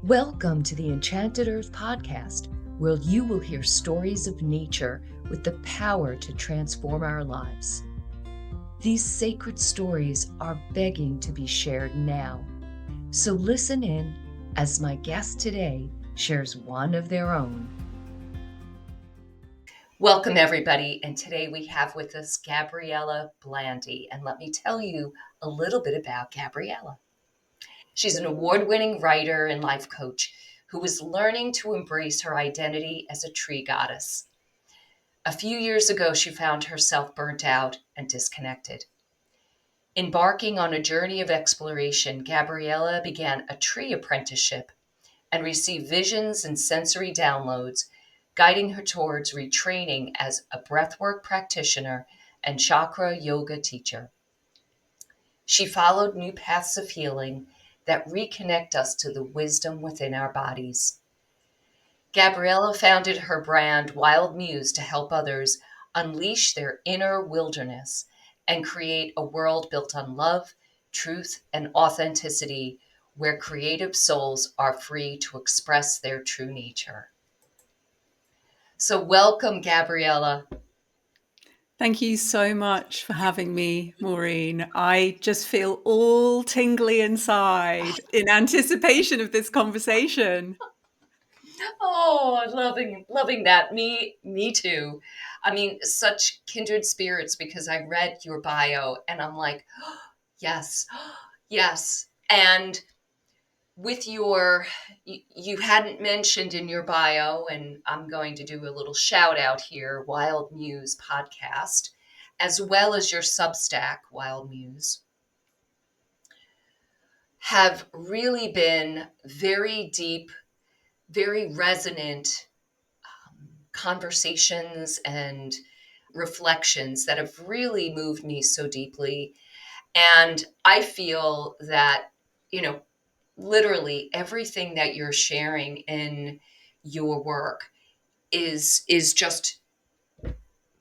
Welcome to the Enchanted Earth podcast, where you will hear stories of nature with the power to transform our lives. These sacred stories are begging to be shared now. So listen in as my guest today shares one of their own. Welcome, everybody. And today we have with us Gabriela Blandy. And let me tell you a little bit about Gabriela. She's an award-winning writer and life coach who is learning to embrace her identity as a tree goddess. A few years ago, she found herself burnt out and disconnected. Embarking on a journey of exploration, Gabriela began a tree apprenticeship and received visions and sensory downloads, guiding her towards retraining as a breathwork practitioner and chakra yoga teacher. She followed new paths of healing that reconnect us to the wisdom within our bodies. Gabriela founded her brand Wild Muse to help others unleash their inner wilderness and create a world built on love, truth, and authenticity, where creative souls are free to express their true nature. So welcome, Gabriela. Thank you so much for having me, Maureen. I just feel all tingly inside in anticipation of this conversation. Oh, loving that. Me too. I mean, such kindred spirits, because I read your bio and I'm like, oh, yes, yes. And with you hadn't mentioned in your bio, and I'm going to do a little shout out here, Wild Muse podcast, as well as your Substack, Wild Muse, have really been very deep, very resonant conversations and reflections that have really moved me so deeply. And I feel that, literally everything that you're sharing in your work is just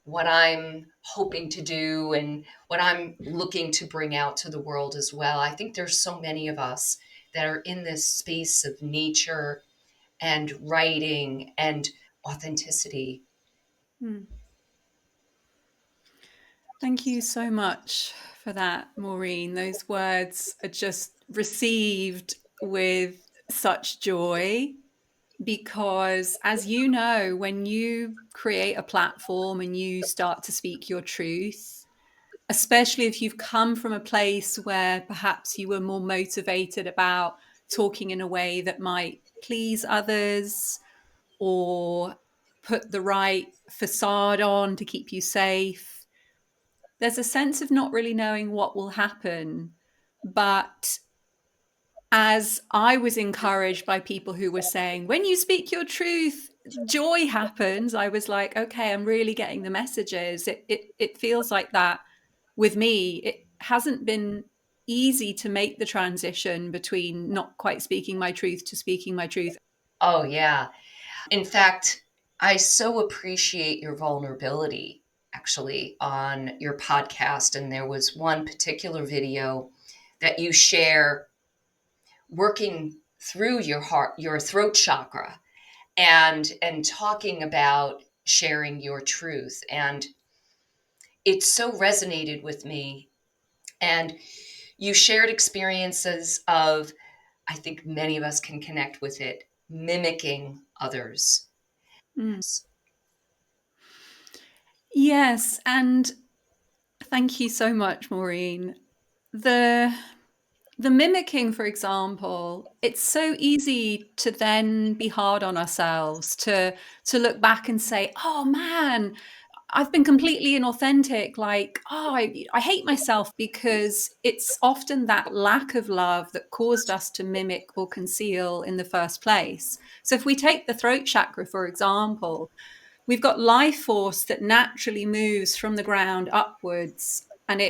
what I'm hoping to do and what I'm looking to bring out to the world as well. I think there's so many of us that are in this space of nature and writing and authenticity. Thank you so much for that, Maureen. Those words are just received with such joy because, as you know, when you create a platform and you start to speak your truth, especially if you've come from a place where perhaps you were more motivated about talking in a way that might please others or put the right facade on to keep you safe, there's a sense of not really knowing what will happen. But as I was encouraged by people who were saying, when you speak your truth, joy happens, I was like, okay, I'm really getting the messages. It feels like that with me. It hasn't been easy to make the transition between not quite speaking my truth to speaking my truth. Oh, yeah. In fact, I so appreciate your vulnerability actually on your podcast. And there was one particular video that you share working through your heart, your throat chakra, and talking about sharing your truth. And it so resonated with me. And you shared experiences of, I think many of us can connect with it, mimicking others. Mm. Yes, and thank you so much, Maureen. The mimicking, for example, it's so easy to then be hard on ourselves, to look back and say, oh man, I've been completely inauthentic. Like, oh, I hate myself, because it's often that lack of love that caused us to mimic or conceal in the first place. So if we take the throat chakra, for example, we've got life force that naturally moves from the ground upwards, and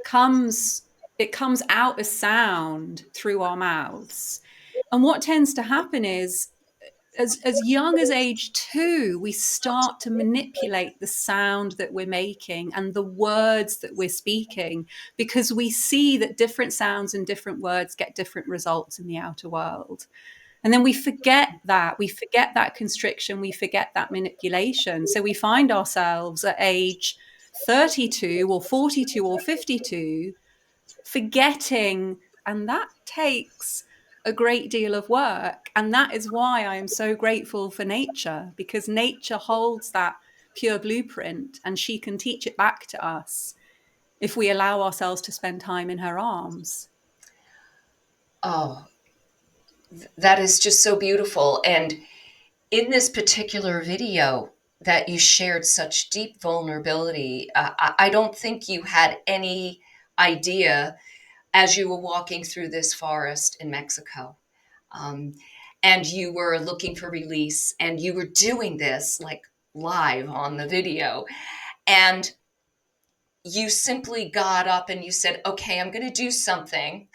comes it comes out as sound through our mouths. And what tends to happen is, as young as age 2, we start to manipulate the sound that we're making and the words that we're speaking, because we see that different sounds and different words get different results in the outer world. And then we forget that. We forget that constriction. We forget that manipulation. So we find ourselves at age 32 or 42 or 52 forgetting. And that takes a great deal of work. And that is why I am so grateful for nature, because nature holds that pure blueprint and she can teach it back to us if we allow ourselves to spend time in her arms. Oh, that is just so beautiful. And in this particular video that you shared such deep vulnerability, I don't think you had any idea as you were walking through this forest in Mexico. Um, and you were looking for release, and you were doing this like live on the video. And you simply got up and you said, okay, I'm going to do something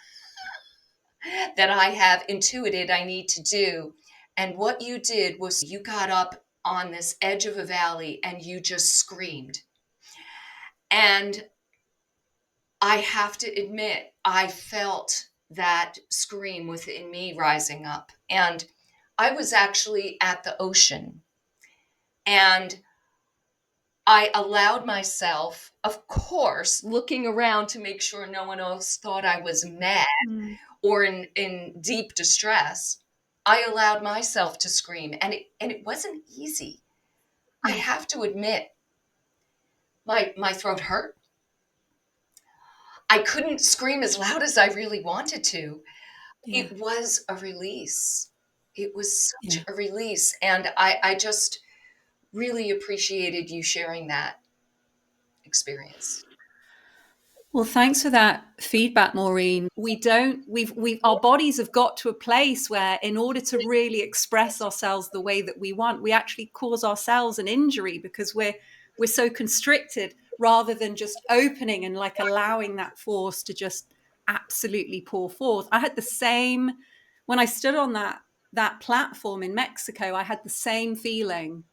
that I have intuited I need to do. And what you did was you got up on this edge of a valley and you just screamed. And I have to admit, I felt that scream within me rising up. And I was actually at the ocean, and I allowed myself, of course, looking around to make sure no one else thought I was mad Mm. or in deep distress. I allowed myself to scream, and it wasn't easy. I Mm. have to admit, my throat hurt. I couldn't scream as loud as I really wanted to. Yeah. It was a release. It was such Yeah. a release, and I just really appreciated you sharing that experience. Well, thanks for that feedback, Maureen. Our bodies have got to a place where, in order to really express ourselves the way that we want, we actually cause ourselves an injury because we're so constricted rather than just opening and like allowing that force to just absolutely pour forth. I had the same when I stood on that platform in Mexico. I had the same feeling.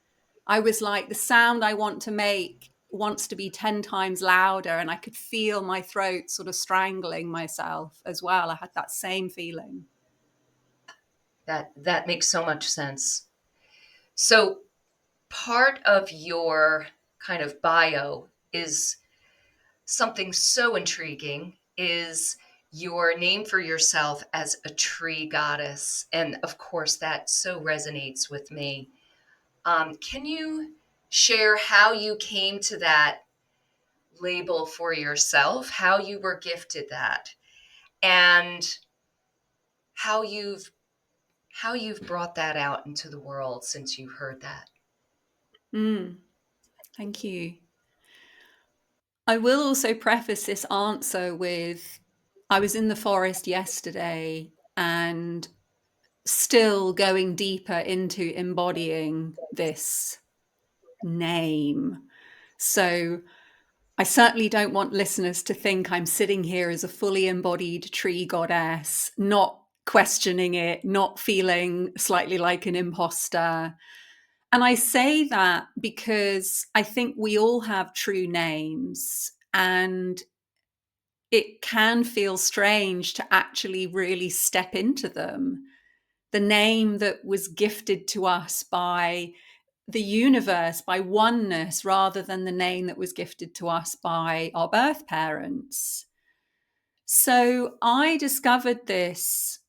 I was like, the sound I want to make wants to be 10 times louder. And I could feel my throat sort of strangling myself as well. I had that same feeling. That makes so much sense. So part of your kind of bio is something so intriguing, is your name for yourself as a tree goddess. And of course, that so resonates with me. Can you share how you came to that label for yourself, how you were gifted that, and how you've brought that out into the world since you heard that? Mm, thank you. I will also preface this answer with I was in the forest yesterday and still going deeper into embodying this name. So I certainly don't want listeners to think I'm sitting here as a fully embodied tree goddess, not questioning it, not feeling slightly like an imposter. And I say that because I think we all have true names, and it can feel strange to actually really step into them. The name that was gifted to us by the universe, by oneness, rather than the name that was gifted to us by our birth parents. So I discovered this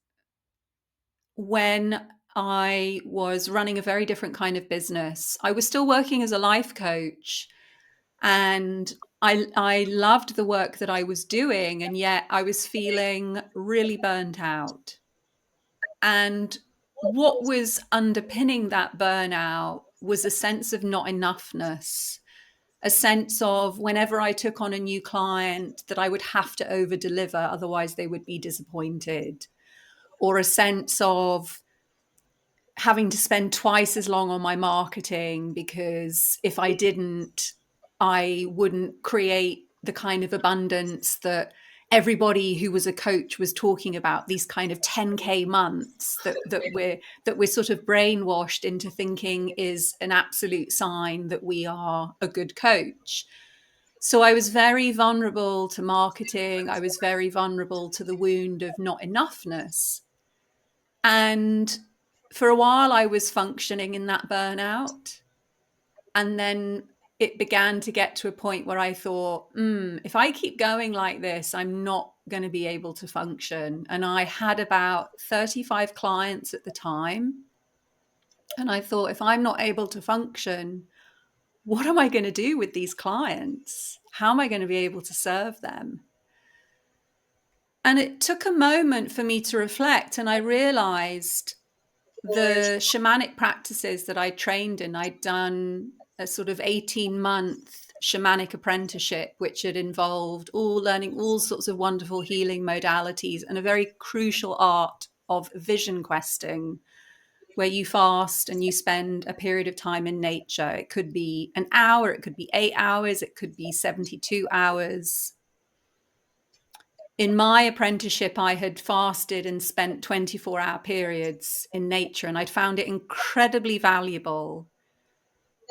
when I was running a very different kind of business. I was still working as a life coach, and I loved the work that I was doing, and yet I was feeling really burnt out. And what was underpinning that burnout was a sense of not enoughness, a sense of whenever I took on a new client that I would have to over deliver, otherwise they would be disappointed, or a sense of having to spend twice as long on my marketing because if I didn't, I wouldn't create the kind of abundance that everybody who was a coach was talking about, these kind of 10K months that we're sort of brainwashed into thinking is an absolute sign that we are a good coach. So I was very vulnerable to marketing. I was very vulnerable to the wound of not enoughness. And for a while, I was functioning in that burnout. And then it began to get to a point where I thought, if I keep going like this, I'm not going to be able to function. And I had about 35 clients at the time. And I thought, if I'm not able to function, what am I going to do with these clients? How am I going to be able to serve them? And it took a moment for me to reflect. And I realized the shamanic practices that I trained in, I'd done a sort of 18-month shamanic apprenticeship, which had involved learning all sorts of wonderful healing modalities and a very crucial art of vision questing, where you fast and you spend a period of time in nature. It could be an hour, it could be 8 hours, it could be 72 hours. In my apprenticeship, I had fasted and spent 24-hour periods in nature, and I'd found it incredibly valuable.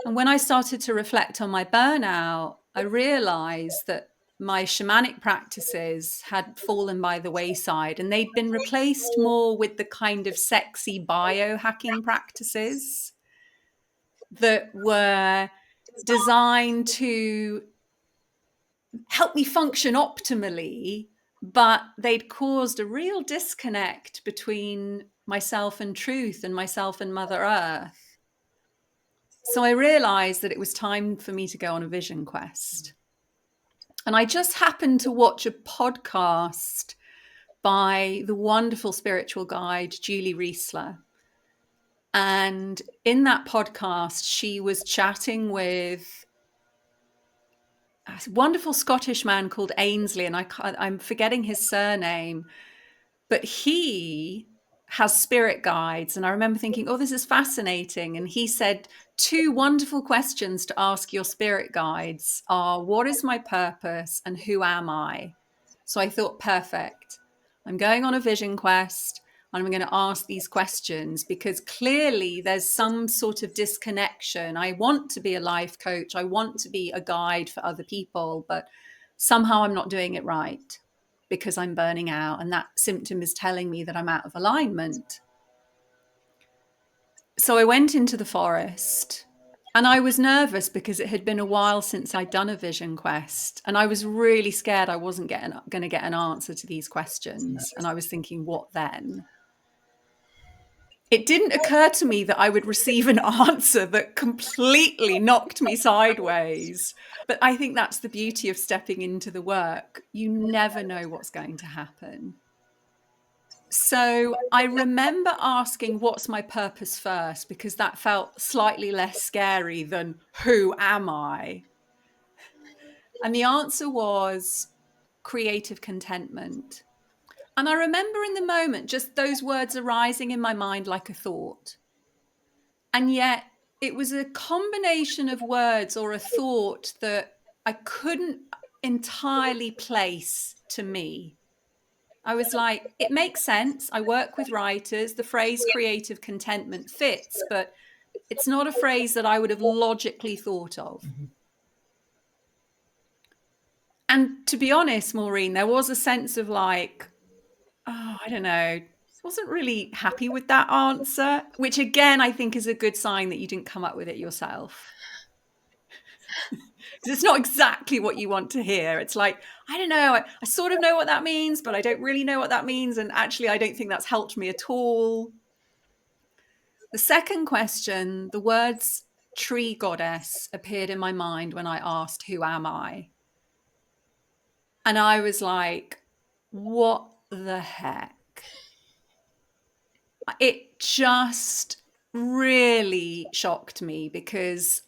And when I started to reflect on my burnout, I realized that my shamanic practices had fallen by the wayside, and they'd been replaced more with the kind of sexy biohacking practices that were designed to help me function optimally, but they'd caused a real disconnect between myself and truth and myself and Mother Earth. So I realized that it was time for me to go on a vision quest. And I just happened to watch a podcast by the wonderful spiritual guide, Julie Riesler. And in that podcast, she was chatting with a wonderful Scottish man called Ainsley, and I'm forgetting his surname, but he has spirit guides. And I remember thinking, oh, this is fascinating. And he said, 2 wonderful questions to ask your spirit guides are, what is my purpose and who am I? So I thought, perfect. I'm going on a vision quest. And I'm going to ask these questions because clearly there's some sort of disconnection. I want to be a life coach. I want to be a guide for other people, but somehow I'm not doing it right because I'm burning out. And that symptom is telling me that I'm out of alignment. So I went into the forest and I was nervous because it had been a while since I'd done a vision quest. And I was really scared I wasn't going to get an answer to these questions. And I was thinking, what then? It didn't occur to me that I would receive an answer that completely knocked me sideways. But I think that's the beauty of stepping into the work. You never know what's going to happen. So I remember asking, what's my purpose first? Because that felt slightly less scary than who am I? And the answer was creative contentment. And I remember in the moment, just those words arising in my mind like a thought. And yet it was a combination of words or a thought that I couldn't entirely place to me. I was like, it makes sense. I work with writers. The phrase creative contentment fits, but it's not a phrase that I would have logically thought of. Mm-hmm. And to be honest, Maureen, there was a sense of like, oh, I don't know, wasn't really happy with that answer, which again, I think is a good sign that you didn't come up with it yourself. Because it's not exactly what you want to hear. It's like, I don't know, I sort of know what that means, but I don't really know what that means. And actually, I don't think that's helped me at all. The second question, the words tree goddess appeared in my mind when I asked, who am I? And I was like, what the heck? It just really shocked me because,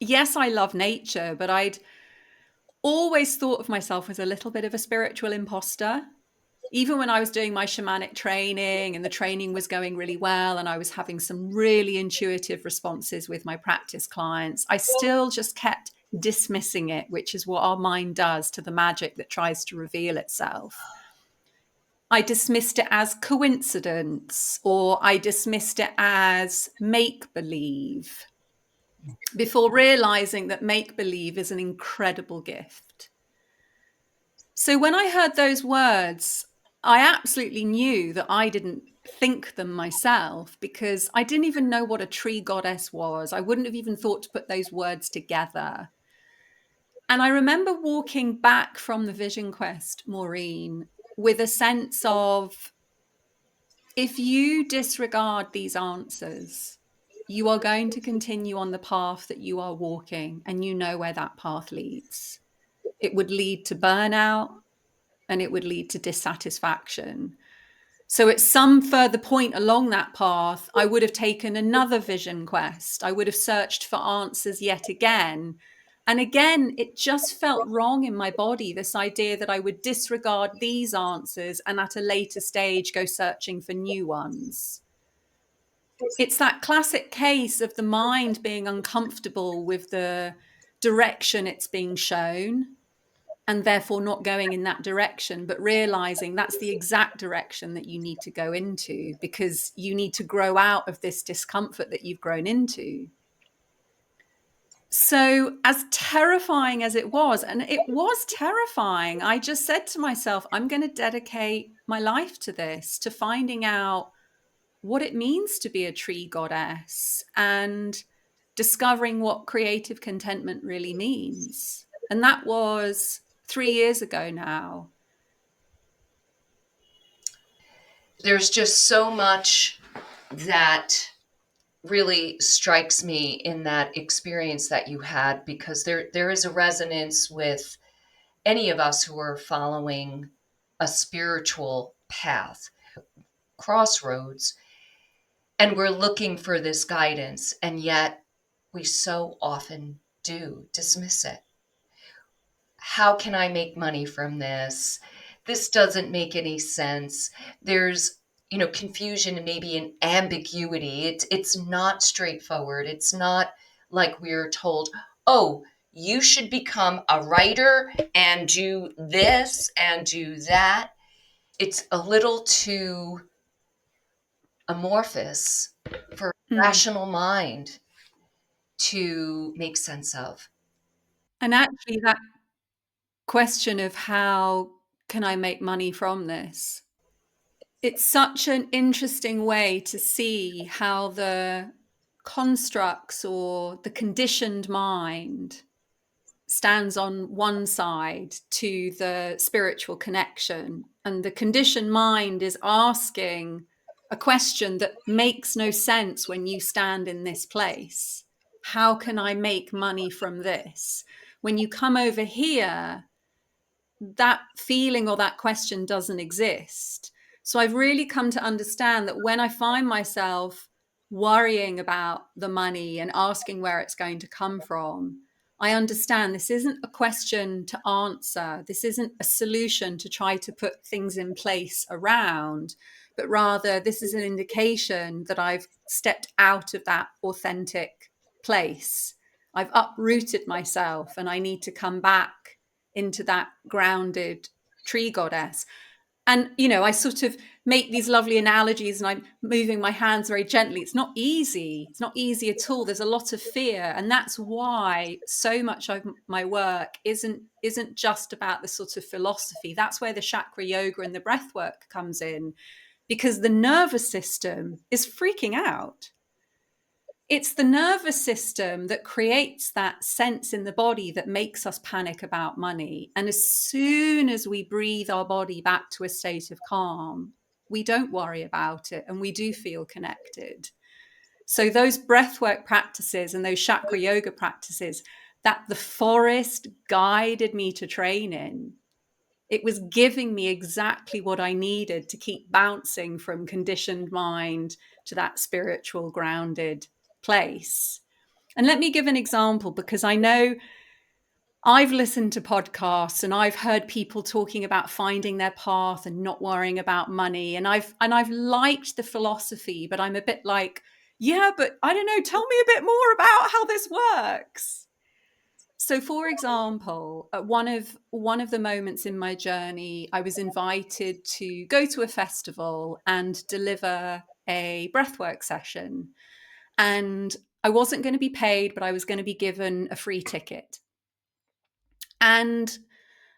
yes, I love nature, but I'd always thought of myself as a little bit of a spiritual imposter. Even when I was doing my shamanic training and the training was going really well and I was having some really intuitive responses with my practice clients, I still just kept dismissing it, which is what our mind does to the magic that tries to reveal itself. I dismissed it as coincidence, or I dismissed it as make-believe, before realizing that make-believe is an incredible gift. So when I heard those words, I absolutely knew that I didn't think them myself because I didn't even know what a tree goddess was. I wouldn't have even thought to put those words together. And I remember walking back from the vision quest, Maureen, with a sense of if you disregard these answers, you are going to continue on the path that you are walking, and you know where that path leads. It would lead to burnout and it would lead to dissatisfaction. So at some further point along that path, I would have taken another vision quest. I would have searched for answers yet again. And again, it just felt wrong in my body, this idea that I would disregard these answers and at a later stage go searching for new ones. It's that classic case of the mind being uncomfortable with the direction it's being shown and therefore not going in that direction, but realizing that's the exact direction that you need to go into because you need to grow out of this discomfort that you've grown into. So, as terrifying as it was, and it was terrifying, I just said to myself, I'm going to dedicate my life to this, to finding out what it means to be a tree goddess and discovering what creative contentment really means. And that was 3 years ago now. There's just so much that really strikes me in that experience that you had, because there is a resonance with any of us who are following a spiritual path, crossroads, and we're looking for this guidance, and yet we so often do dismiss it. How can I make money from this? This doesn't make any sense. There's, confusion and maybe an ambiguity. It's not straightforward. It's not like we're told, oh, you should become a writer and do this and do that. It's a little too amorphous for a Mm. rational mind to make sense of. And actually, that question of how can I make money from this? It's such an interesting way to see how the constructs or the conditioned mind stands on one side to the spiritual connection. And the conditioned mind is asking a question that makes no sense when you stand in this place. How can I make money from this? When you come over here, that feeling or that question doesn't exist. So I've really come to understand that when I find myself worrying about the money and asking where it's going to come from, I understand this isn't a question to answer. This isn't a solution to try to put things in place around, but rather this is an indication that I've stepped out of that authentic place. I've uprooted myself and I need to come back into that grounded tree goddess. And, I sort of make these lovely analogies and I'm moving my hands very gently. It's not easy. It's not easy at all. There's a lot of fear. And that's why so much of my work isn't just about the sort of philosophy. That's where the chakra yoga and the breath work comes in, because the nervous system is freaking out. It's the nervous system that creates that sense in the body that makes us panic about money. And as soon as we breathe our body back to a state of calm, we don't worry about it and we do feel connected. So those breathwork practices and those chakra yoga practices that the forest guided me to train in, it was giving me exactly what I needed to keep bouncing from conditioned mind to that spiritual grounded place. And let me give an example, because I know I've listened to podcasts and I've heard people talking about finding their path and not worrying about money. And I've liked the philosophy, but I'm a bit like, yeah, but I don't know, tell me a bit more about how this works. So, for example, at one of the moments in my journey, I was invited to go to a festival and deliver a breathwork session. And I wasn't going to be paid, but I was going to be given a free ticket. And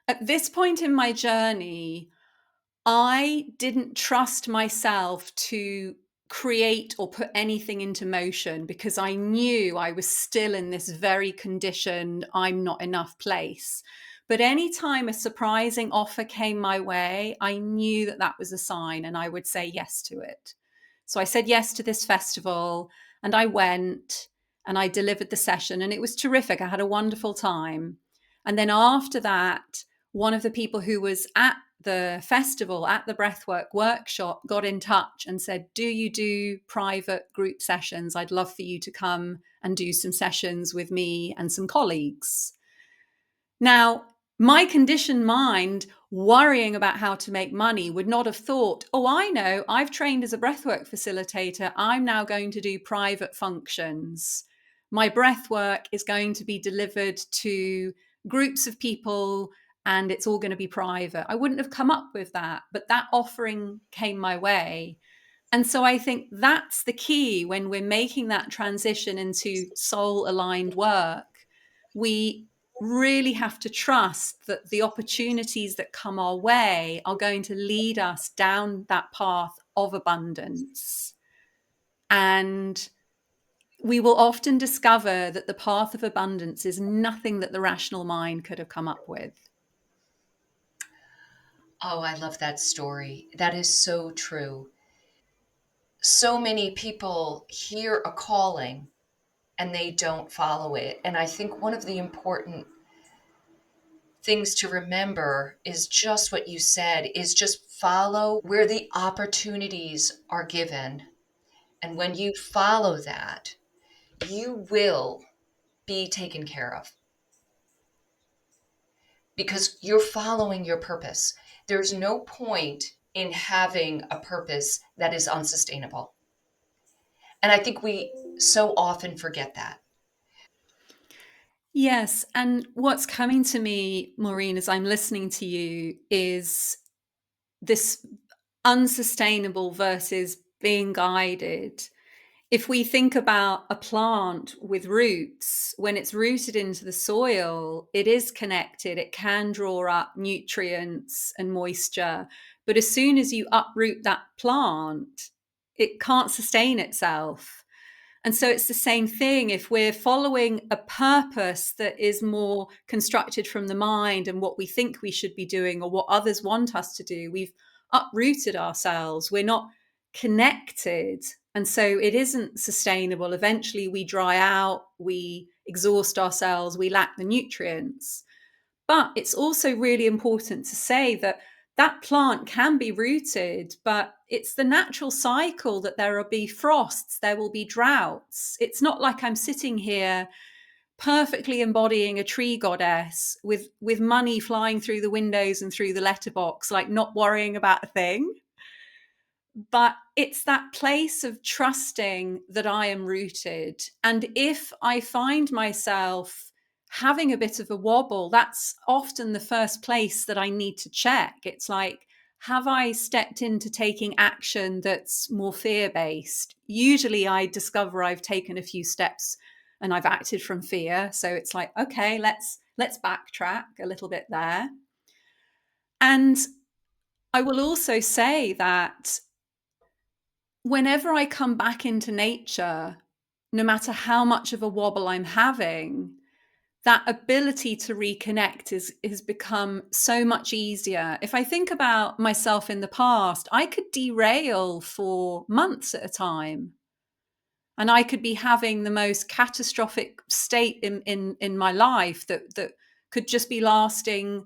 at this point in my journey, I didn't trust myself to create or put anything into motion because I knew I was still in this very conditioned, I'm not enough place. But anytime a surprising offer came my way, I knew that that was a sign and I would say yes to it. So I said yes to this festival and I went and I delivered the session and it was terrific. I had a wonderful time. And then after that, one of the people who was at the festival, at the Breathwork workshop, got in touch and said, do you do private group sessions? I'd love for you to come and do some sessions with me and some colleagues. Now, my conditioned mind, worrying about how to make money, would not have thought, oh, I know, I've trained as a breathwork facilitator. I'm now going to do private functions. My breathwork is going to be delivered to groups of people and it's all going to be private. I wouldn't have come up with that, but that offering came my way. And so I think that's the key when we're making that transition into soul aligned work. We really have to trust that the opportunities that come our way are going to lead us down that path of abundance. And we will often discover that the path of abundance is nothing that the rational mind could have come up with. Oh, I love that story. That is so true. So many people hear a calling and they don't follow it. And I think one of the important things to remember is just what you said, is just follow where the opportunities are given. And when you follow that, you will be taken care of because you're following your purpose. There's no point in having a purpose that is unsustainable. And I think we so often forget that. Yes. And what's coming to me, Maureen, as I'm listening to you is this unsustainable versus being guided. If we think about a plant with roots, when it's rooted into the soil, it is connected. It can draw up nutrients and moisture. But as soon as you uproot that plant, it can't sustain itself. And so it's the same thing. If we're following a purpose that is more constructed from the mind and what we think we should be doing or what others want us to do, we've uprooted ourselves. We're not connected. And so it isn't sustainable. Eventually, we dry out, we exhaust ourselves, we lack the nutrients. But it's also really important to say that that plant can be rooted, but it's the natural cycle that there will be frosts, there will be droughts. It's not like I'm sitting here perfectly embodying a tree goddess with money flying through the windows and through the letterbox, like not worrying about a thing. But it's that place of trusting that I am rooted. And if I find myself having a bit of a wobble, that's often the first place that I need to check. It's like, have I stepped into taking action that's more fear based? Usually I discover I've taken a few steps and I've acted from fear. So it's like, okay, let's backtrack a little bit there. And I will also say that whenever I come back into nature, no matter how much of a wobble I'm having, that ability to reconnect has become so much easier. If I think about myself in the past, I could derail for months at a time. And I could be having the most catastrophic state in my life that could just be lasting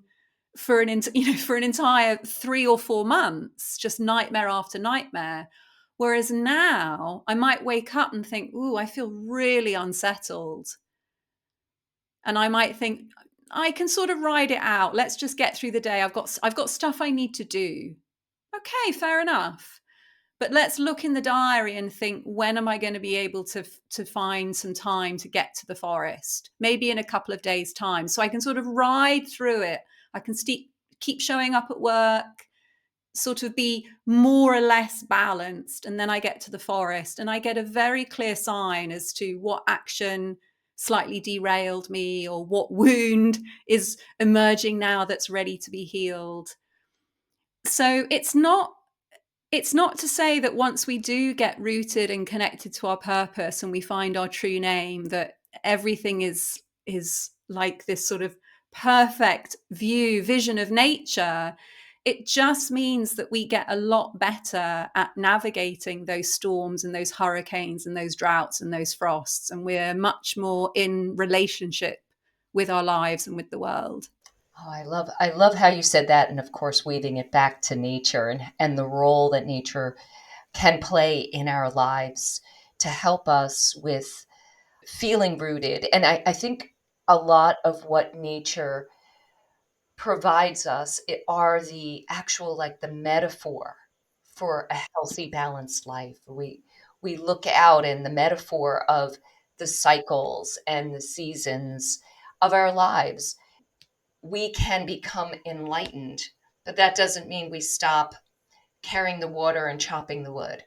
for for an entire 3 or 4 months, just nightmare after nightmare. Whereas now I might wake up and think, ooh, I feel really unsettled. And I might think, I can sort of ride it out. Let's just get through the day. I've got stuff I need to do. Okay, fair enough. But let's look in the diary and think, when am I going to be able to find some time to get to the forest? Maybe in a couple of days' time. So I can sort of ride through it. I can keep showing up at work, sort of be more or less balanced. And then I get to the forest and I get a very clear sign as to what action slightly derailed me or what wound is emerging now that's ready to be healed. So it's not to say that once we do get rooted and connected to our purpose and we find our true name, that everything is like this sort of perfect vision of nature. It just means that we get a lot better at navigating those storms and those hurricanes and those droughts and those frosts, and we're much more in relationship with our lives and with the world. Oh, I love how you said that, and of course, weaving it back to nature and the role that nature can play in our lives to help us with feeling rooted. And I think a lot of what nature provides us are the actual, like the metaphor for a healthy, balanced life. We look out in the metaphor of the cycles and the seasons of our lives. We can become enlightened, but that doesn't mean we stop carrying the water and chopping the wood.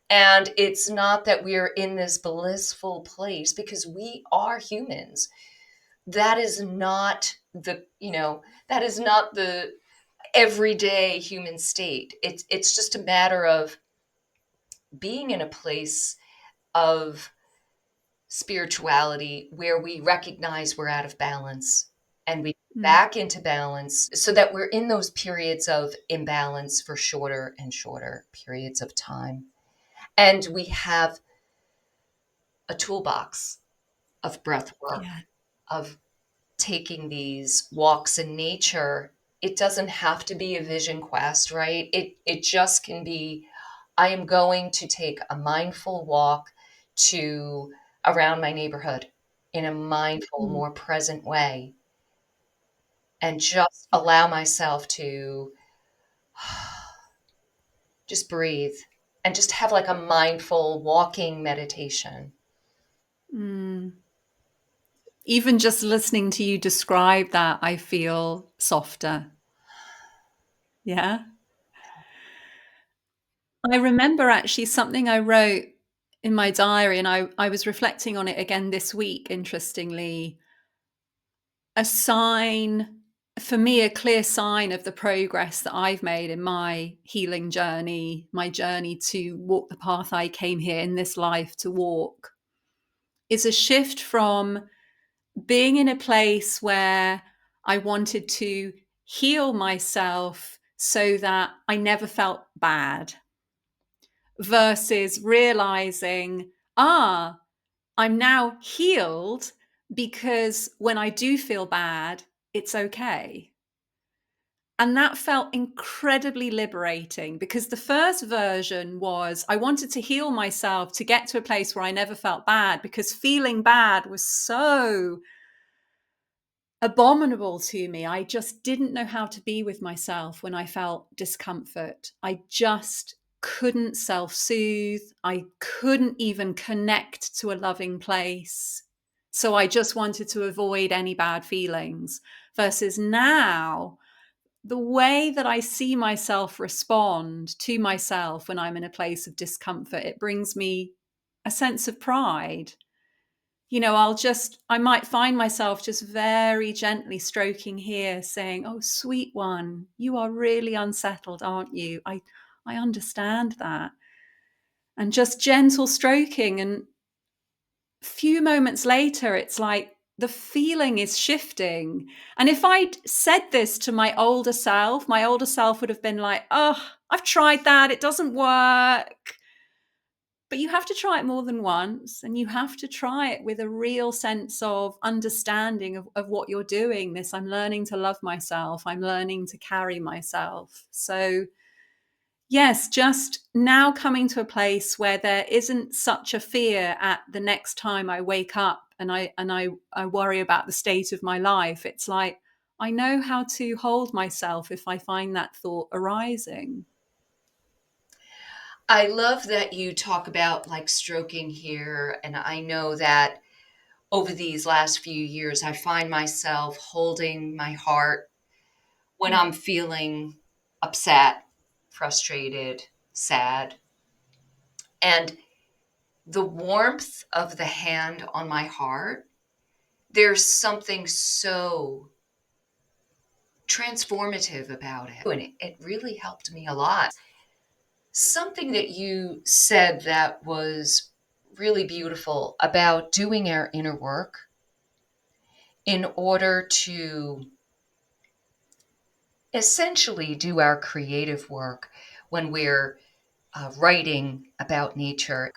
And it's not that we're in this blissful place, because we are humans. That is not that is not the everyday human state. It's just a matter of being in a place of spirituality where we recognize we're out of balance and we Mm. back into balance, so that we're in those periods of imbalance for shorter and shorter periods of time. And we have a toolbox of breath work, Yeah. of taking these walks in nature. It doesn't have to be a vision quest, right? It just can be, I am going to take a mindful walk to around my neighborhood in a mindful, Mm. more present way, and just allow myself to just breathe and just have like a mindful walking meditation. Mm. Even just listening to you describe that, I feel softer. Yeah. I remember actually something I wrote in my diary, and I was reflecting on it again this week, interestingly. A sign, for me, a clear sign of the progress that I've made in my healing journey, my journey to walk the path I came here in this life to walk, is a shift from being in a place where I wanted to heal myself so that I never felt bad, versus realizing, I'm now healed because when I do feel bad, it's okay. And that felt incredibly liberating, because the first version was I wanted to heal myself to get to a place where I never felt bad, because feeling bad was so abominable to me. I just didn't know how to be with myself when I felt discomfort. I just couldn't self soothe. I couldn't even connect to a loving place. So I just wanted to avoid any bad feelings. Versus now, the way that I see myself respond to myself when I'm in a place of discomfort, it brings me a sense of pride. I might find myself just very gently stroking here, saying, "Oh, sweet one, you are really unsettled, aren't you? I understand that." And just gentle stroking. And a few moments later, it's like the feeling is shifting. And if I'd said this to my older self would have been like, "Oh, I've tried that. It doesn't work." But you have to try it more than once, and you have to try it with a real sense of understanding of what you're doing. This, I'm learning to love myself, I'm learning to carry myself. So yes, just now coming to a place where there isn't such a fear at the next time I wake up and I worry about the state of my life. It's like I know how to hold myself if I find that thought arising. I love that you talk about like stroking here. And I know that over these last few years, I find myself holding my heart when Mm. I'm feeling upset, frustrated, sad. And the warmth of the hand on my heart, there's something so transformative about it. And it really helped me a lot. Something that you said that was really beautiful about doing our inner work in order to essentially do our creative work when we're writing about nature.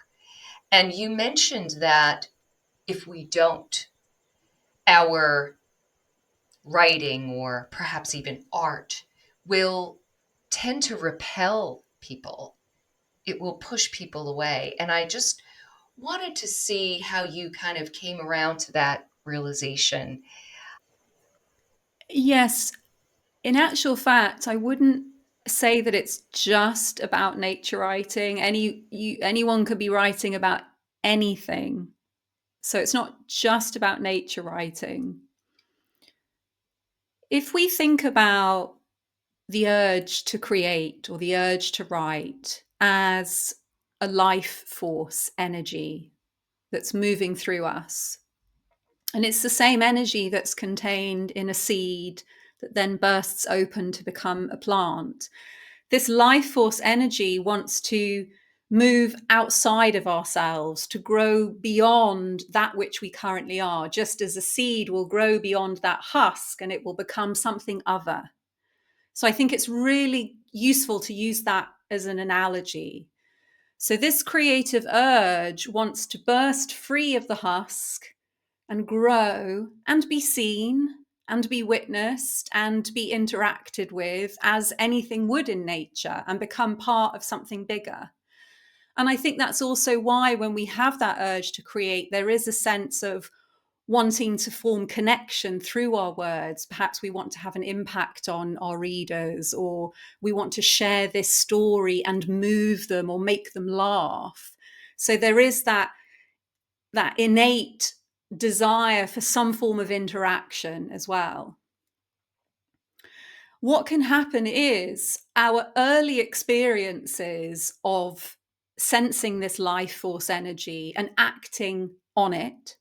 And you mentioned that if we don't, our writing or perhaps even art will tend to repel people. It will push people away. And I just wanted to see how you kind of came around to that realization. Yes, in actual fact, I wouldn't say that it's just about nature writing. Anyone could be writing about anything. So it's not just about nature writing. If we think about the urge to create or the urge to write as a life force energy that's moving through us, and it's the same energy that's contained in a seed that then bursts open to become a plant. This life force energy wants to move outside of ourselves, to grow beyond that which we currently are, just as a seed will grow beyond that husk and it will become something other. So I think it's really useful to use that as an analogy. So this creative urge wants to burst free of the husk and grow and be seen and be witnessed and be interacted with as anything would in nature and become part of something bigger. And I think that's also why when we have that urge to create, there is a sense of wanting to form connection through our words. Perhaps we want to have an impact on our readers, or we want to share this story and move them or make them laugh. So there is that innate desire for some form of interaction as well. What can happen is our early experiences of sensing this life force energy and acting on it.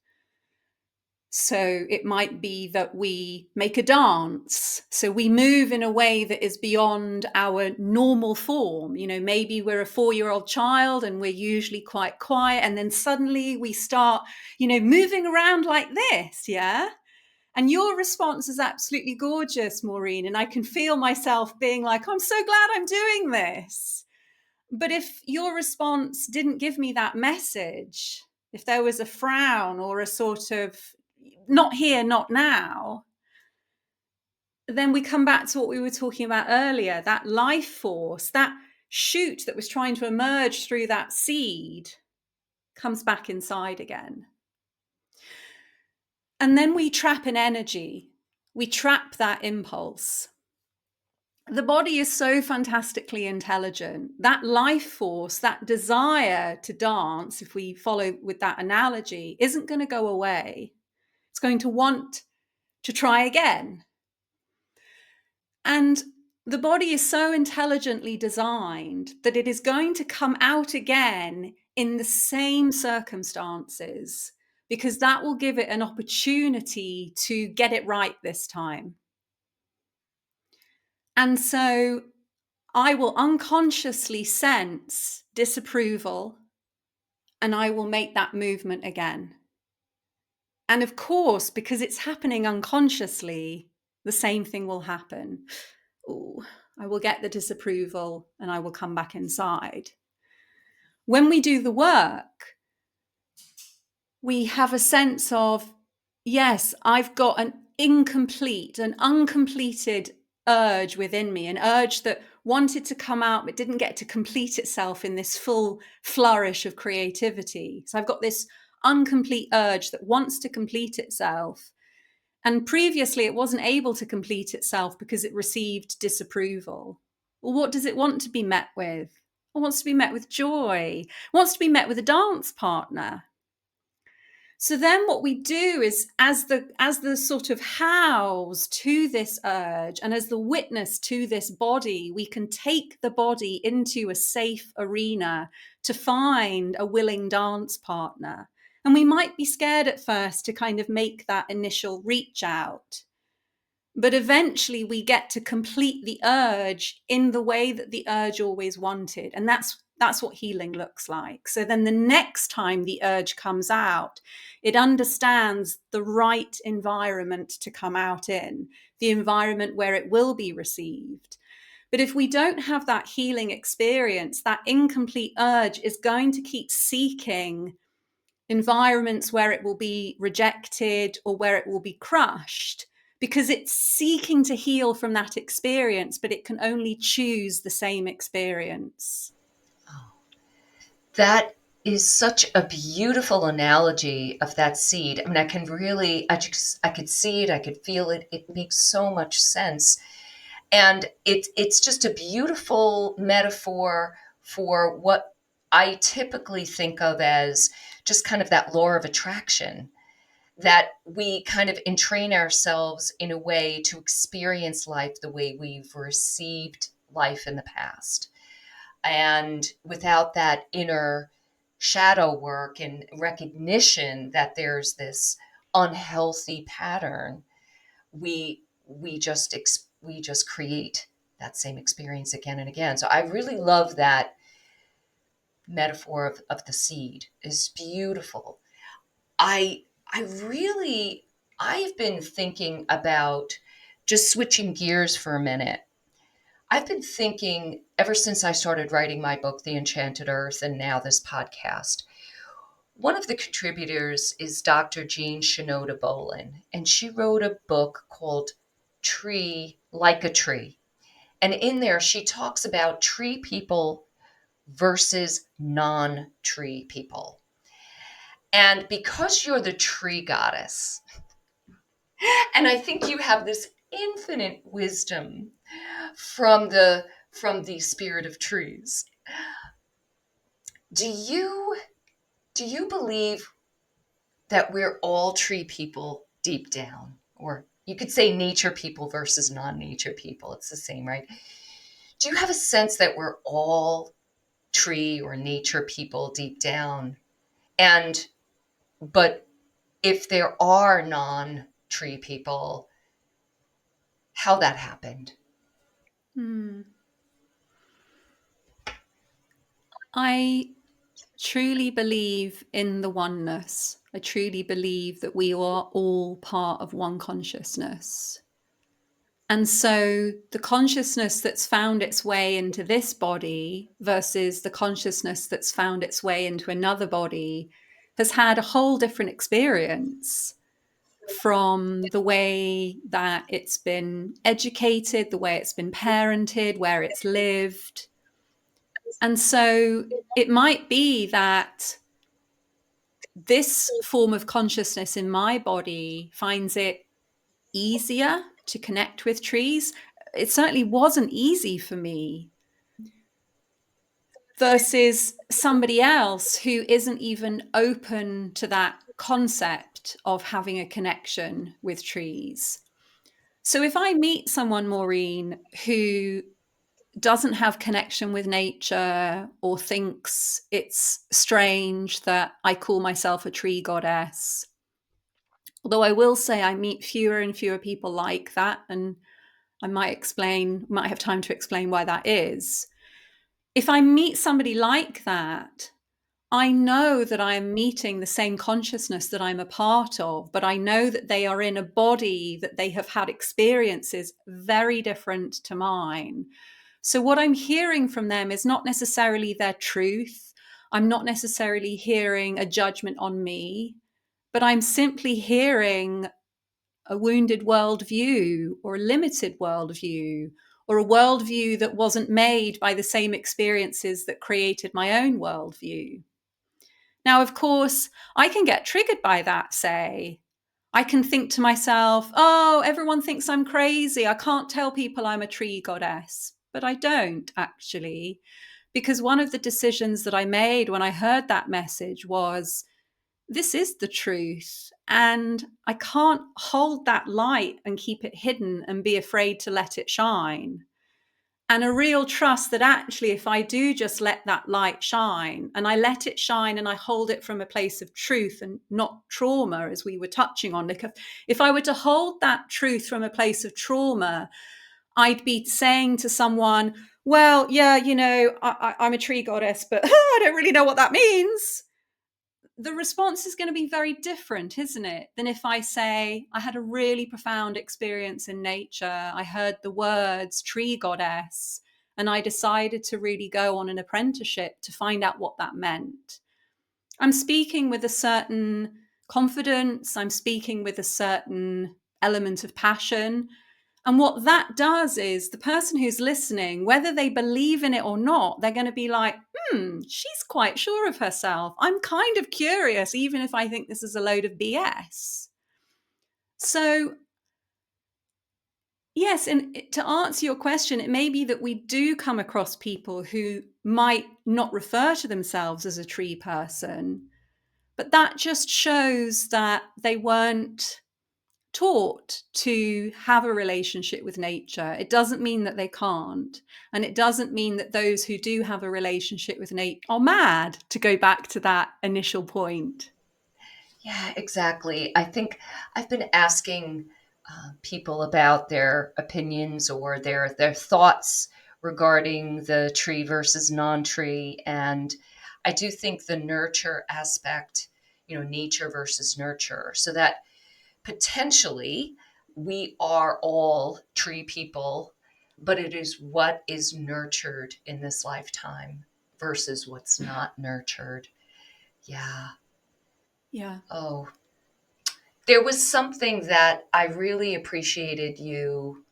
So it might be that we make a dance. So we move in a way that is beyond our normal form. You know, maybe we're a 4-year-old child and we're usually quite quiet. And then suddenly we start, moving around like this. Yeah. And your response is absolutely gorgeous, Maureen. And I can feel myself being like, I'm so glad I'm doing this. But if your response didn't give me that message, if there was a frown or a sort of not here, not now, then we come back to what we were talking about earlier, that life force, that shoot that was trying to emerge through that seed comes back inside again. And then we trap an energy, we trap that impulse. The body is so fantastically intelligent. That life force, that desire to dance, if we follow with that analogy, isn't going to go away. It's going to want to try again. And the body is so intelligently designed that it is going to come out again in the same circumstances, because that will give it an opportunity to get it right this time. And so I will unconsciously sense disapproval and I will make that movement again. And of course, because it's happening unconsciously, the same thing will happen. Ooh, I will get the disapproval and I will come back inside. When we do the work, we have a sense of, yes, I've got an uncompleted urge within me, an urge that wanted to come out but didn't get to complete itself in this full flourish of creativity. So I've got this incomplete urge that wants to complete itself. And previously it wasn't able to complete itself because it received disapproval. Well, what does it want to be met with? It wants to be met with joy. It wants to be met with a dance partner. So then what we do is, as the sort of house to this urge and as the witness to this body, we can take the body into a safe arena to find a willing dance partner. And we might be scared at first to kind of make that initial reach out. But eventually we get to complete the urge in the way that the urge always wanted. And that's what healing looks like. So then the next time the urge comes out, it understands the right environment to come out in, the environment where it will be received. But if we don't have that healing experience, that incomplete urge is going to keep seeking environments where it will be rejected or where it will be crushed, because it's seeking to heal from that experience, but it can only choose the same experience. Oh, that is such a beautiful analogy of that seed. I mean, I could see it, I could feel it. It makes so much sense. And it's just a beautiful metaphor for what I typically think of as just kind of that law of attraction, that we kind of entrain ourselves in a way to experience life the way we've received life in the past. And without that inner shadow work and recognition that there's this unhealthy pattern, we just create that same experience again and again. So I really love that metaphor of the seed. Is beautiful. I I've been thinking about, just switching gears for a minute. I've been thinking ever since I started writing my book, The Enchanted Earth, and now this podcast. One of the contributors is Dr. Jean Shinoda Bolin, and she wrote a book called Tree Like a Tree. And in there, she talks about tree people versus non tree people. And because you're the tree goddess, and I think you have this infinite wisdom from the spirit of trees. Do you do you believe that we're all tree people deep down? Or you could say nature people versus non-nature people. It's the same, right? Do you have a sense that we're all tree or nature people deep down? And but if there are non-tree people, how that happened? Hmm. I truly believe in the oneness. I truly believe that we are all part of one consciousness. And so the consciousness that's found its way into this body versus the consciousness that's found its way into another body has had a whole different experience, from the way that it's been educated, the way it's been parented, where it's lived. And so it might be that this form of consciousness in my body finds it easier to connect with trees. It certainly wasn't easy for me, versus somebody else who isn't even open to that concept of having a connection with trees. So if I meet someone, Maureen, who doesn't have connection with nature or thinks it's strange that I call myself a tree goddess, although I will say I meet fewer and fewer people like that, and I might have time to explain why that is. If I meet somebody like that, I know that I am meeting the same consciousness that I'm a part of, but I know that they are in a body that they have had experiences very different to mine. So what I'm hearing from them is not necessarily their truth. I'm not necessarily hearing a judgment on me, but I'm simply hearing a wounded worldview or a limited worldview or a worldview that wasn't made by the same experiences that created my own worldview. Now, of course, I can get triggered by that, say. I can think to myself, oh, everyone thinks I'm crazy. I can't tell people I'm a tree goddess. But I don't actually, because one of the decisions that I made when I heard that message was, this is the truth. And I can't hold that light and keep it hidden and be afraid to let it shine. and a real trust that actually, if I do just let that light shine, and I let it shine and I hold it from a place of truth and not trauma, as we were touching on, like if I were to hold that truth from a place of trauma, I'd be saying to someone, well, yeah, I'm a tree goddess, but I don't really know what that means. The response is going to be very different, isn't it, than if I say, I had a really profound experience in nature. I heard the words tree goddess, and I decided to really go on an apprenticeship to find out what that meant. I'm speaking with a certain confidence, I'm speaking with a certain element of passion. And what that does is the person who's listening, whether they believe in it or not, they're going to be like, she's quite sure of herself. I'm kind of curious, even if I think this is a load of BS. So, yes, and to answer your question, it may be that we do come across people who might not refer to themselves as a tree person, but that just shows that they weren't taught to have a relationship with nature. It doesn't mean that they can't. And it doesn't mean that those who do have a relationship with nature are mad, to go back to that initial point. Yeah, exactly. I think I've been asking people about their opinions or their thoughts regarding the tree versus non-tree, and I do think the nurture aspect, nature versus nurture, so that potentially we are all tree people, but it is what is nurtured in this lifetime versus what's not nurtured. Yeah. Yeah. Oh, there was something that I really appreciated you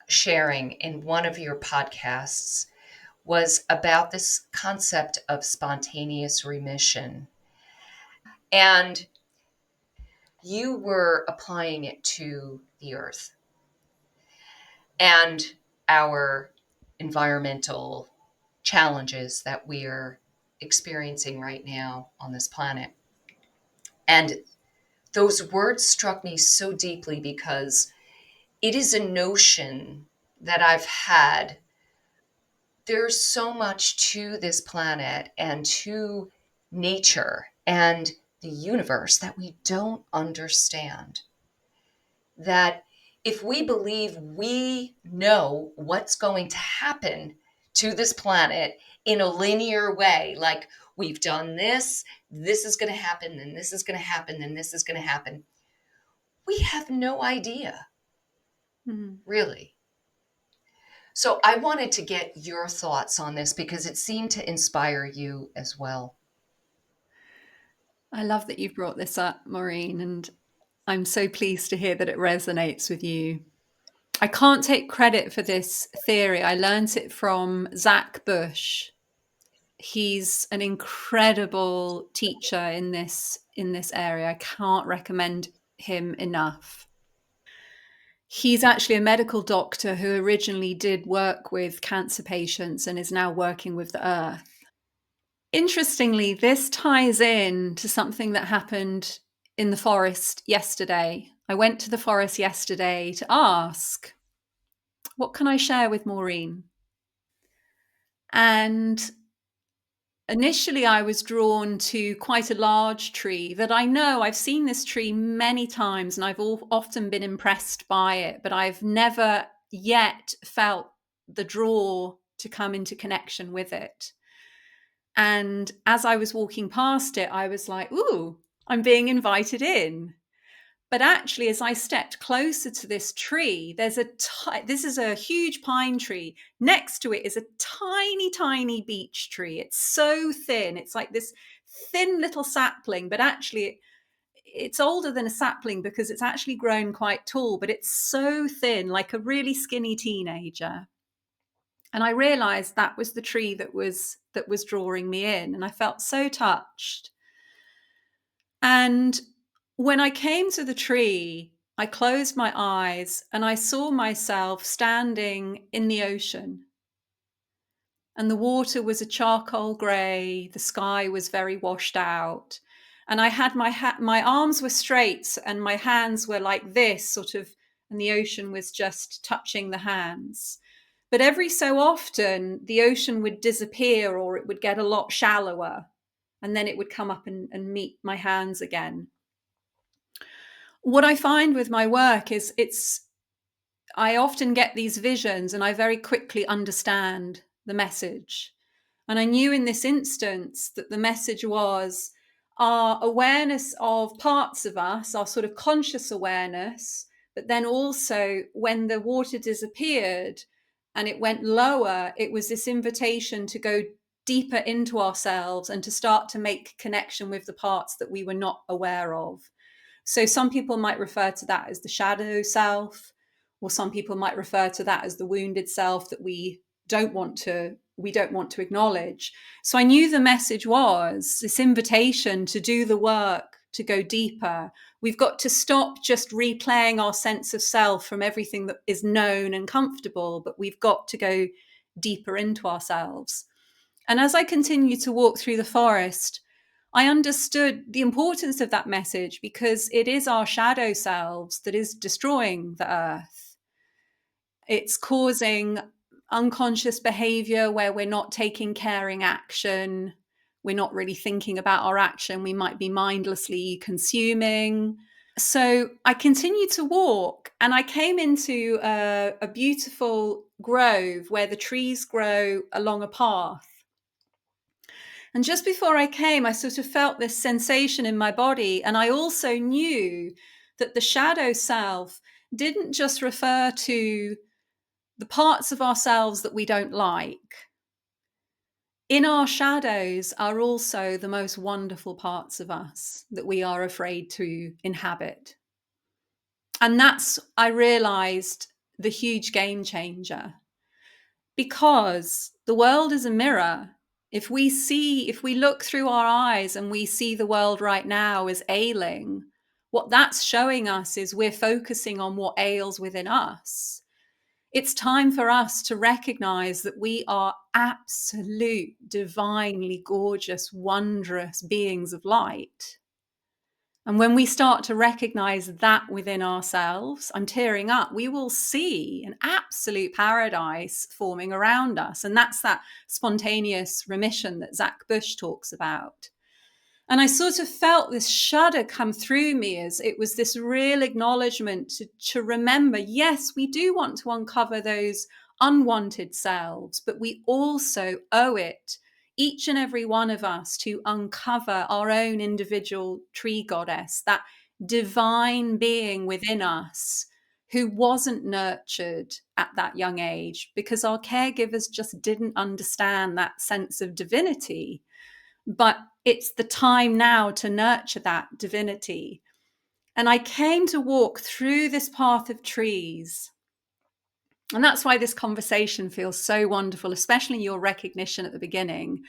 sharing in one of your podcasts was about this concept of spontaneous remission. And you were applying it to the earth and our environmental challenges that we are experiencing right now on this planet. And those words struck me so deeply because it is a notion that I've had. There's so much to this planet and to nature and the universe that we don't understand. That if we believe we know what's going to happen to this planet in a linear way, like we've done this, this is going to happen, then this is going to happen, then this is going to happen, we have no idea, Mm. really. So I wanted to get your thoughts on this because it seemed to inspire you as well. I love that you've brought this up, Maureen, and I'm so pleased to hear that it resonates with you. I can't take credit for this theory. I learned it from Zach Bush. He's an incredible teacher in this area. I can't recommend him enough. He's actually a medical doctor who originally did work with cancer patients and is now working with the earth. Interestingly, this ties in to something that happened in the forest yesterday. I went to the forest yesterday to ask, what can I share with Maureen? And initially, I was drawn to quite a large tree that I know I've seen this tree many times and I've often been impressed by it, but I've never yet felt the draw to come into connection with it. And as I was walking past it, I was like, ooh, I'm being invited in. But actually, as I stepped closer to this tree, this is a huge pine tree. Next to it is a tiny, tiny beech tree. It's so thin. It's like this thin little sapling, but actually it's older than a sapling because it's actually grown quite tall, but it's so thin, like a really skinny teenager. And I realized that was the tree that was drawing me in, and I felt so touched. And when I came to the tree, I closed my eyes and I saw myself standing in the ocean. And the water was a charcoal grey, the sky was very washed out. And I had my arms were straight and my hands were like this, sort of and the ocean was just touching the hands. But every so often, the ocean would disappear or it would get a lot shallower, and then it would come up and meet my hands again. What I find with my work is I often get these visions and I very quickly understand the message. And I knew in this instance that the message was our awareness of parts of us, our sort of conscious awareness, but then also when the water disappeared and it went lower, it was this invitation to go deeper into ourselves and to start to make connection with the parts that we were not aware of. So some people might refer to that as the shadow self, or some people might refer to that as the wounded self that we don't want to acknowledge. So I knew the message was this invitation to do the work, to go deeper. We've got to stop just replaying our sense of self from everything that is known and comfortable, but we've got to go deeper into ourselves. And as I continued to walk through the forest, I understood the importance of that message because it is our shadow selves that is destroying the earth. It's causing unconscious behavior where we're not taking caring action. We're not really thinking about our action. We might be mindlessly consuming. So I continued to walk and I came into a beautiful grove where the trees grow along a path. And just before I came, I sort of felt this sensation in my body. And I also knew that the shadow self didn't just refer to the parts of ourselves that we don't like. In our shadows are also the most wonderful parts of us that we are afraid to inhabit. And that's, I realized, the huge game changer. Because the world is a mirror. If we look through our eyes and we see the world right now as ailing, what that's showing us is we're focusing on what ails within us. It's time for us to recognize that we are absolute, divinely gorgeous, wondrous beings of light. And when we start to recognize that within ourselves, I'm tearing up, we will see an absolute paradise forming around us. And that's that spontaneous remission that Zach Bush talks about. And I sort of felt this shudder come through me as it was this real acknowledgement to remember, yes, we do want to uncover those unwanted selves, but we also owe it, each and every one of us, to uncover our own individual tree goddess, that divine being within us who wasn't nurtured at that young age because our caregivers just didn't understand that sense of divinity. But it's the time now to nurture that divinity. And I came to walk through this path of trees. And that's why this conversation feels so wonderful, especially your recognition at the beginning.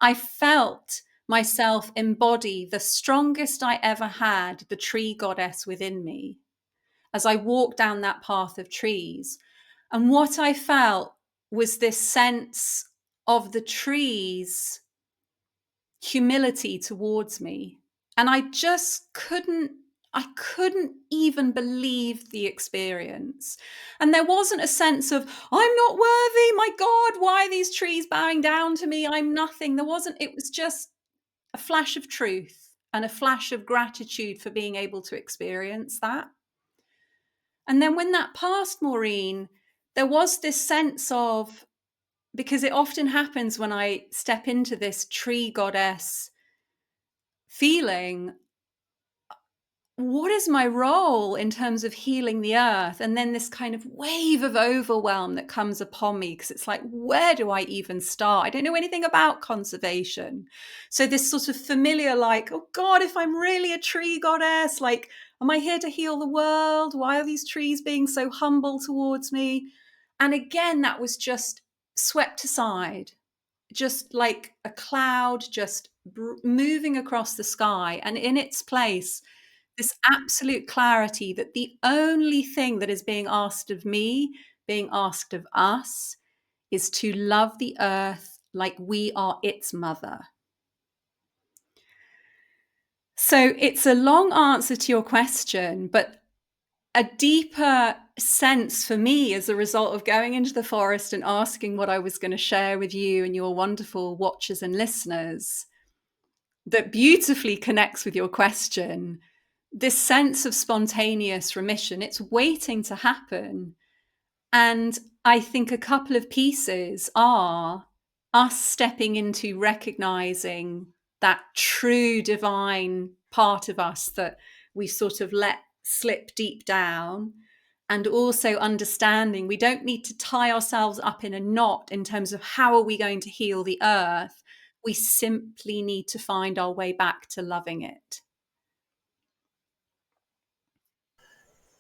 I felt myself embody the strongest I ever had, the tree goddess within me, as I walked down that path of trees. And what I felt was this sense of the trees' humility towards me. And I couldn't even believe the experience. And there wasn't a sense of, I'm not worthy. My God, why are these trees bowing down to me? I'm nothing. It was just a flash of truth and a flash of gratitude for being able to experience that. And then when that passed, Maureen, there was this sense of, because it often happens when I step into this tree goddess feeling, what is my role in terms of healing the earth? And then this kind of wave of overwhelm that comes upon me because it's like, where do I even start? I don't know anything about conservation. So this sort of familiar, like, oh God, if I'm really a tree goddess, like, am I here to heal the world? Why are these trees being so humble towards me? And again, that was just swept aside, just like a cloud just moving across the sky. And in its place, this absolute clarity that the only thing that is being asked of me, being asked of us, is to love the earth like we are its mother. So it's a long answer to your question, but a deeper sense for me as a result of going into the forest and asking what I was going to share with you and your wonderful watchers and listeners that beautifully connects with your question. This sense of spontaneous remission, it's waiting to happen. And I think a couple of pieces are us stepping into recognizing that true divine part of us that we sort of let slip deep down, and also understanding we don't need to tie ourselves up in a knot in terms of how are we going to heal the earth. We simply need to find our way back to loving it.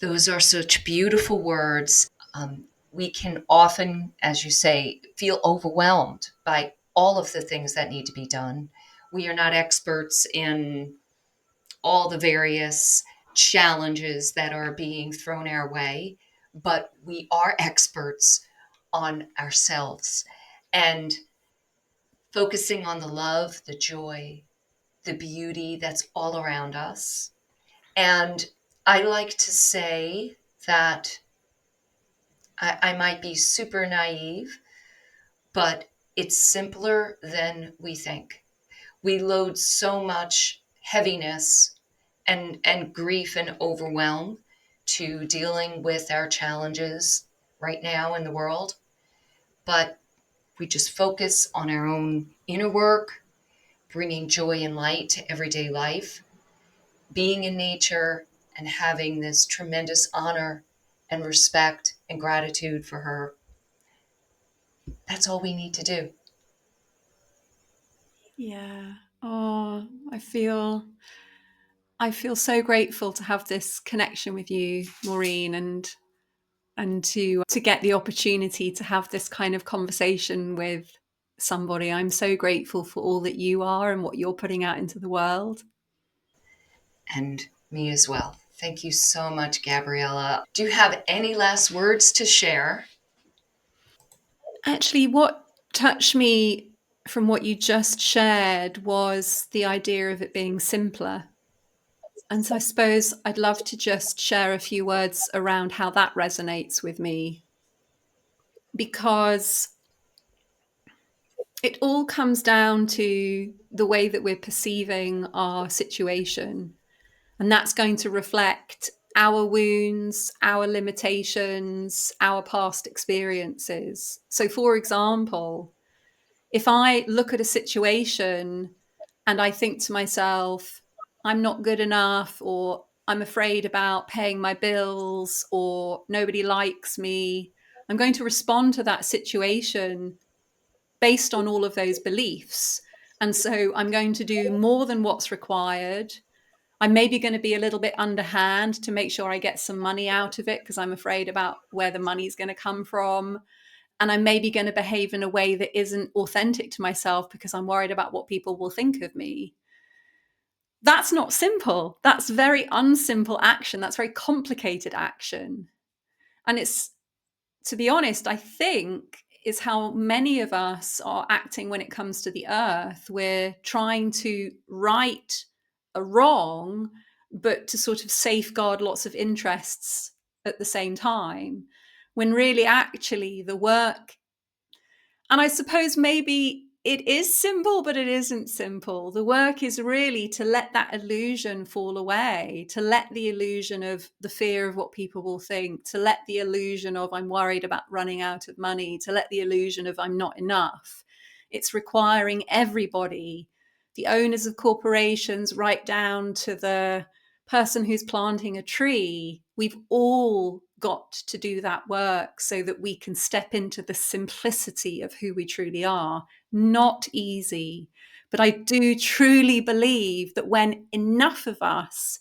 Those are such beautiful words. We can often, as you say, feel overwhelmed by all of the things that need to be done. We are not experts in all the various challenges that are being thrown our way, but we are experts on ourselves and focusing on the love, the joy, the beauty that's all around us. And I like to say that I might be super naive, but it's simpler than we think. We load so much heaviness and grief and overwhelm to dealing with our challenges right now in the world. But we just focus on our own inner work, bringing joy and light to everyday life, being in nature, and having this tremendous honor and respect and gratitude for her. That's all we need to do. Yeah. Oh, I feel so grateful to have this connection with you, Maureen, and to get the opportunity to have this kind of conversation with somebody. I'm so grateful for all that you are and what you're putting out into the world. And me as well. Thank you so much, Gabriela. Do you have any last words to share? Actually, what touched me from what you just shared was the idea of it being simpler. And so I suppose I'd love to just share a few words around how that resonates with me, because it all comes down to the way that we're perceiving our situation. And that's going to reflect our wounds, our limitations, our past experiences. So, for example, if I look at a situation and I think to myself, I'm not good enough, or I'm afraid about paying my bills, or nobody likes me, I'm going to respond to that situation based on all of those beliefs. And so I'm going to do more than what's required. I'm maybe going to be a little bit underhand to make sure I get some money out of it because I'm afraid about where the money's going to come from. And I'm maybe going to behave in a way that isn't authentic to myself because I'm worried about what people will think of me. That's not simple. That's very unsimple action. That's very complicated action. And it's, to be honest, I think is how many of us are acting when it comes to the earth. We're trying to right a wrong, but to sort of safeguard lots of interests at the same time, when really actually the work, and I suppose maybe it is simple, but it isn't simple. The work is really to let that illusion fall away, to let the illusion of the fear of what people will think, to let the illusion of I'm worried about running out of money, to let the illusion of I'm not enough. It's requiring everybody, the owners of corporations, right down to the person who's planting a tree. We've all got to do that work so that we can step into the simplicity of who we truly are. Not easy, but I do truly believe that when enough of us,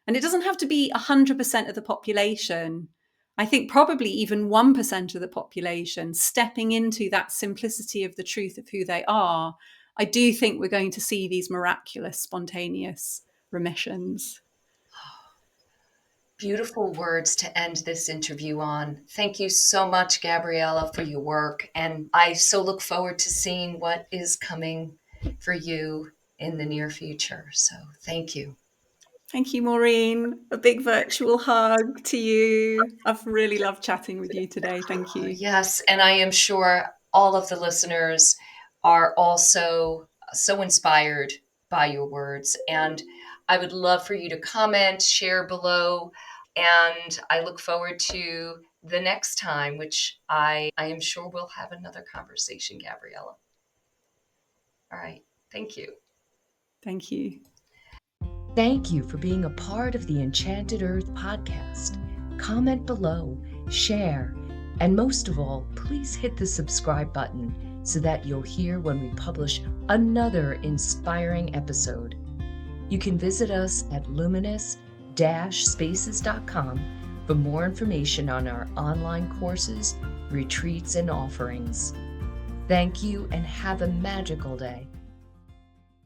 and it doesn't have to be 100% of the population, I think probably even 1% of the population stepping into that simplicity of the truth of who they are, I do think we're going to see these miraculous, spontaneous remissions. Beautiful words to end this interview on. Thank you so much, Gabriela, for your work. And I so look forward to seeing what is coming for you in the near future. So thank you. Thank you, Maureen. A big virtual hug to you. I've really loved chatting with you today. Thank you. Yes, and I am sure all of the listeners are also so inspired by your words. And I would love for you to comment, share below, and I look forward to the next time, which I am sure we'll have another conversation, Gabriela. All right. Thank you. Thank you. Thank you for being a part of the Enchanted Earth podcast. Comment below, share, and most of all, please hit the subscribe button so that you'll hear when we publish another inspiring episode. You can visit us at luminous-spaces.com for more information on our online courses, retreats, and offerings. Thank you and have a magical day.